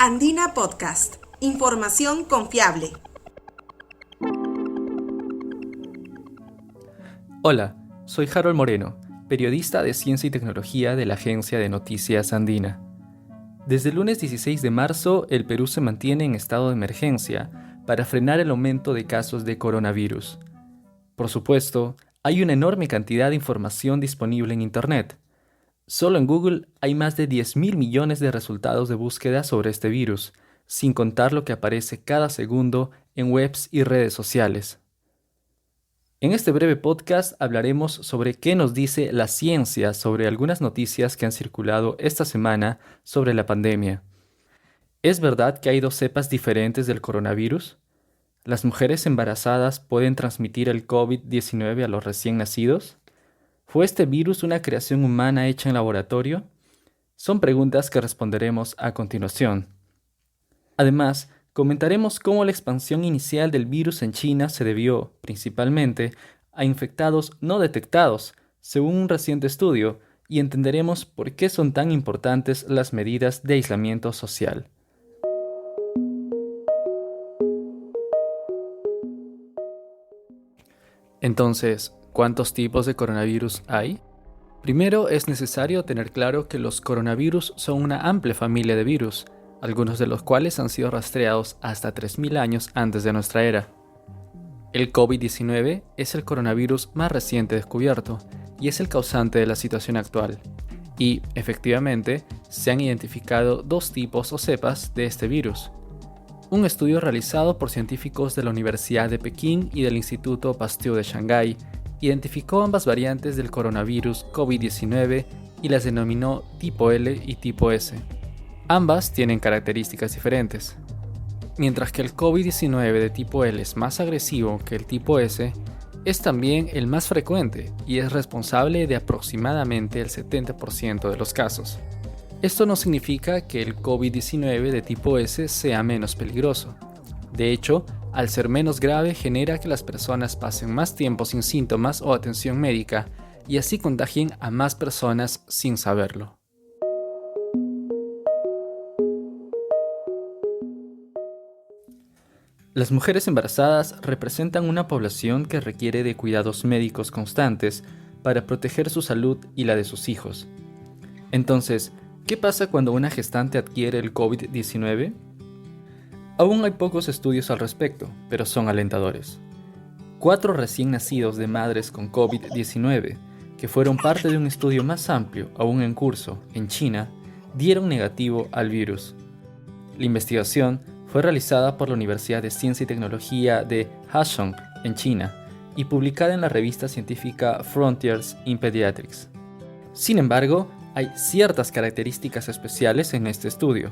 Andina Podcast. Información confiable. Hola, soy Harold Moreno, periodista de Ciencia y Tecnología de la Agencia de Noticias Andina. Desde el lunes 16 de marzo, el Perú se mantiene en estado de emergencia para frenar el aumento de casos de coronavirus. Por supuesto, hay una enorme cantidad de información disponible en Internet. Solo en Google hay más de 10.000 millones de resultados de búsqueda sobre este virus, sin contar lo que aparece cada segundo en webs y redes sociales. En este breve podcast hablaremos sobre qué nos dice la ciencia sobre algunas noticias que han circulado esta semana sobre la pandemia. ¿Es verdad que hay dos cepas diferentes del coronavirus? ¿Las mujeres embarazadas pueden transmitir el COVID-19 a los recién nacidos? ¿Fue este virus una creación humana hecha en laboratorio? Son preguntas que responderemos a continuación. Además, comentaremos cómo la expansión inicial del virus en China se debió, principalmente, a infectados no detectados, según un reciente estudio, y entenderemos por qué son tan importantes las medidas de aislamiento social. Entonces, ¿cuántos tipos de coronavirus hay? Primero, es necesario tener claro que los coronavirus son una amplia familia de virus, algunos de los cuales han sido rastreados hasta 3.000 años antes de nuestra era. El COVID-19 es el coronavirus más reciente descubierto y es el causante de la situación actual. Y, efectivamente, se han identificado dos tipos o cepas de este virus. Un estudio realizado por científicos de la Universidad de Pekín y del Instituto Pasteur de Shanghái identificó ambas variantes del coronavirus COVID-19 y las denominó tipo L y tipo S. Ambas tienen características diferentes. Mientras que el COVID-19 de tipo L es más agresivo que el tipo S, es también el más frecuente y es responsable de aproximadamente el 70% de los casos. Esto no significa que el COVID-19 de tipo S sea menos peligroso. De hecho, al ser menos grave genera que las personas pasen más tiempo sin síntomas o atención médica y así contagien a más personas sin saberlo. Las mujeres embarazadas representan una población que requiere de cuidados médicos constantes para proteger su salud y la de sus hijos. Entonces, ¿qué pasa cuando una gestante adquiere el COVID-19? Aún hay pocos estudios al respecto, pero son alentadores. 4 recién nacidos de madres con COVID-19, que fueron parte de un estudio más amplio, aún en curso, en China, dieron negativo al virus. La investigación fue realizada por la Universidad de Ciencia y Tecnología de Huzhong, en China, y publicada en la revista científica Frontiers in Pediatrics. Sin embargo, hay ciertas características especiales en este estudio.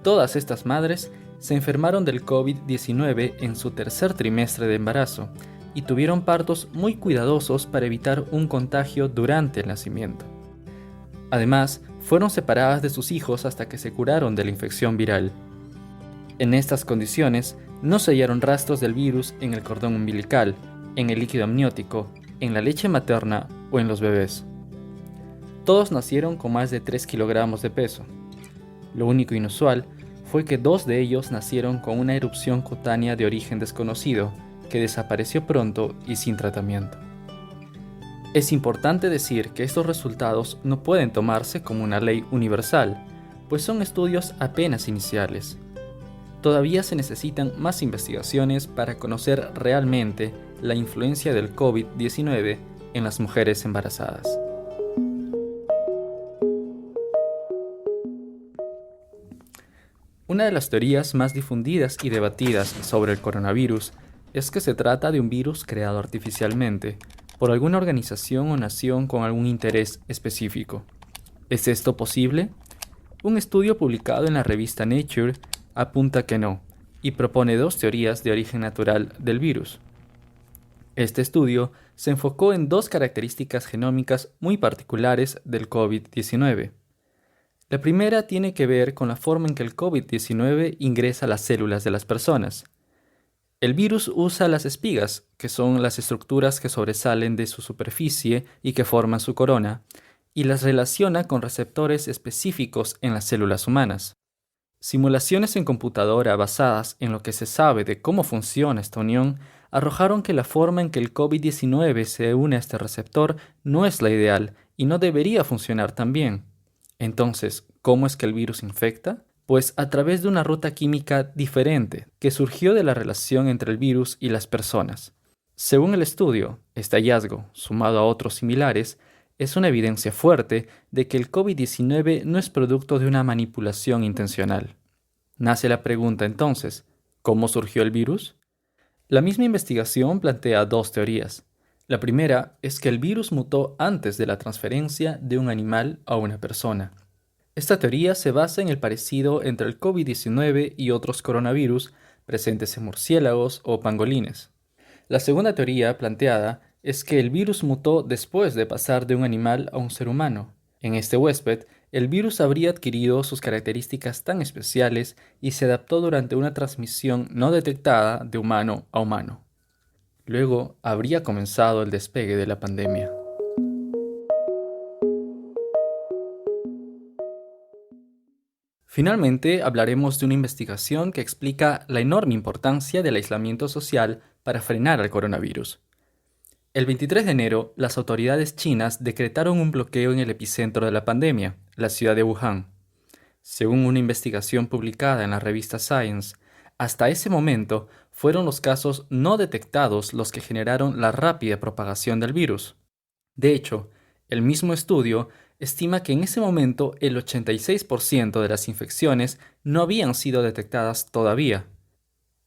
Todas estas madres se enfermaron del COVID-19 en su tercer trimestre de embarazo y tuvieron partos muy cuidadosos para evitar un contagio durante el nacimiento. Además, fueron separadas de sus hijos hasta que se curaron de la infección viral. En estas condiciones, no se hallaron rastros del virus en el cordón umbilical, en el líquido amniótico, en la leche materna o en los bebés. Todos nacieron con más de 3 kilogramos de peso. Lo único inusual fue que 2 de ellos nacieron con una erupción cutánea de origen desconocido, que desapareció pronto y sin tratamiento. Es importante decir que estos resultados no pueden tomarse como una ley universal, pues son estudios apenas iniciales. Todavía se necesitan más investigaciones para conocer realmente la influencia del COVID-19 en las mujeres embarazadas. Una de las teorías más difundidas y debatidas sobre el coronavirus es que se trata de un virus creado artificialmente por alguna organización o nación con algún interés específico. ¿Es esto posible? Un estudio publicado en la revista Nature apunta que no, y propone 2 teorías de origen natural del virus. Este estudio se enfocó en 2 características genómicas muy particulares del COVID-19. La primera tiene que ver con la forma en que el COVID-19 ingresa a las células de las personas. El virus usa las espigas, que son las estructuras que sobresalen de su superficie y que forman su corona, y las relaciona con receptores específicos en las células humanas. Simulaciones en computadora basadas en lo que se sabe de cómo funciona esta unión arrojaron que la forma en que el COVID-19 se une a este receptor no es la ideal y no debería funcionar tan bien. Entonces, ¿cómo es que el virus infecta? Pues a través de una ruta química diferente que surgió de la relación entre el virus y las personas. Según el estudio, este hallazgo, sumado a otros similares, es una evidencia fuerte de que el COVID-19 no es producto de una manipulación intencional. Nace la pregunta entonces, ¿cómo surgió el virus? La misma investigación plantea dos teorías. La primera es que el virus mutó antes de la transferencia de un animal a una persona. Esta teoría se basa en el parecido entre el COVID-19 y otros coronavirus presentes en murciélagos o pangolines. La segunda teoría planteada es que el virus mutó después de pasar de un animal a un ser humano. En este huésped, el virus habría adquirido sus características tan especiales y se adaptó durante una transmisión no detectada de humano a humano. Luego habría comenzado el despegue de la pandemia. Finalmente, hablaremos de una investigación que explica la enorme importancia del aislamiento social para frenar al coronavirus. El 23 de enero, las autoridades chinas decretaron un bloqueo en el epicentro de la pandemia, la ciudad de Wuhan. Según una investigación publicada en la revista Science, hasta ese momento fueron los casos no detectados los que generaron la rápida propagación del virus. De hecho, el mismo estudio estima que en ese momento el 86% de las infecciones no habían sido detectadas todavía.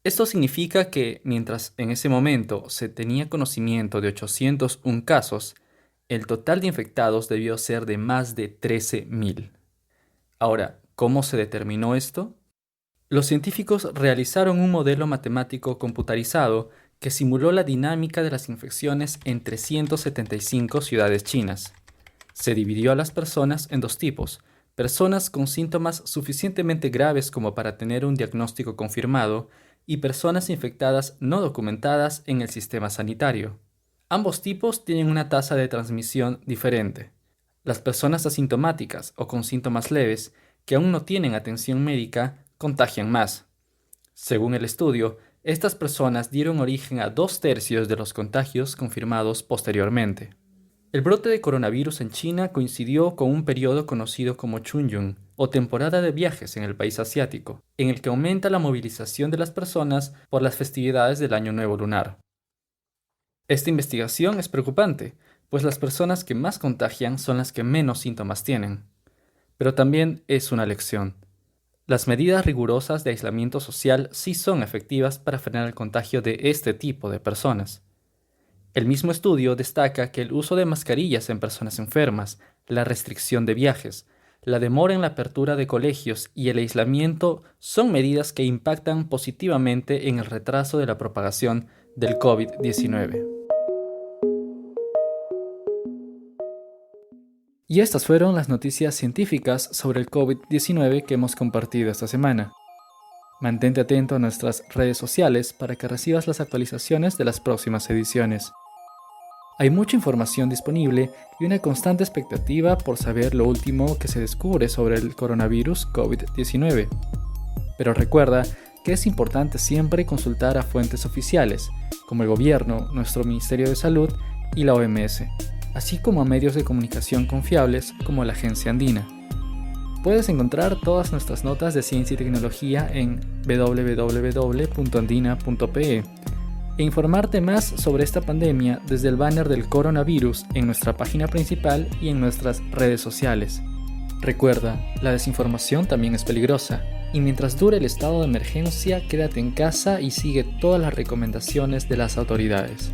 Esto significa que, mientras en ese momento se tenía conocimiento de 801 casos, el total de infectados debió ser de más de 13.000. Ahora, ¿cómo se determinó esto? Los científicos realizaron un modelo matemático computarizado que simuló la dinámica de las infecciones en 375 ciudades chinas. Se dividió a las personas en dos tipos: personas con síntomas suficientemente graves como para tener un diagnóstico confirmado y personas infectadas no documentadas en el sistema sanitario. Ambos tipos tienen una tasa de transmisión diferente. Las personas asintomáticas o con síntomas leves, que aún no tienen atención médica, contagian más. Según el estudio, estas personas dieron origen a 2/3 de los contagios confirmados posteriormente. El brote de coronavirus en China coincidió con un periodo conocido como Chunyun, o temporada de viajes en el país asiático, en el que aumenta la movilización de las personas por las festividades del Año Nuevo Lunar. Esta investigación es preocupante, pues las personas que más contagian son las que menos síntomas tienen. Pero también es una lección. Las medidas rigurosas de aislamiento social sí son efectivas para frenar el contagio de este tipo de personas. El mismo estudio destaca que el uso de mascarillas en personas enfermas, la restricción de viajes, la demora en la apertura de colegios y el aislamiento son medidas que impactan positivamente en el retraso de la propagación del COVID-19. Y estas fueron las noticias científicas sobre el COVID-19 que hemos compartido esta semana. Mantente atento a nuestras redes sociales para que recibas las actualizaciones de las próximas ediciones. Hay mucha información disponible y una constante expectativa por saber lo último que se descubre sobre el coronavirus COVID-19. Pero recuerda que es importante siempre consultar a fuentes oficiales, como el gobierno, nuestro Ministerio de Salud y la OMS, así como a medios de comunicación confiables como la Agencia Andina. Puedes encontrar todas nuestras notas de ciencia y tecnología en www.andina.pe e informarte más sobre esta pandemia desde el banner del coronavirus en nuestra página principal y en nuestras redes sociales. Recuerda, la desinformación también es peligrosa, y mientras dure el estado de emergencia, quédate en casa y sigue todas las recomendaciones de las autoridades.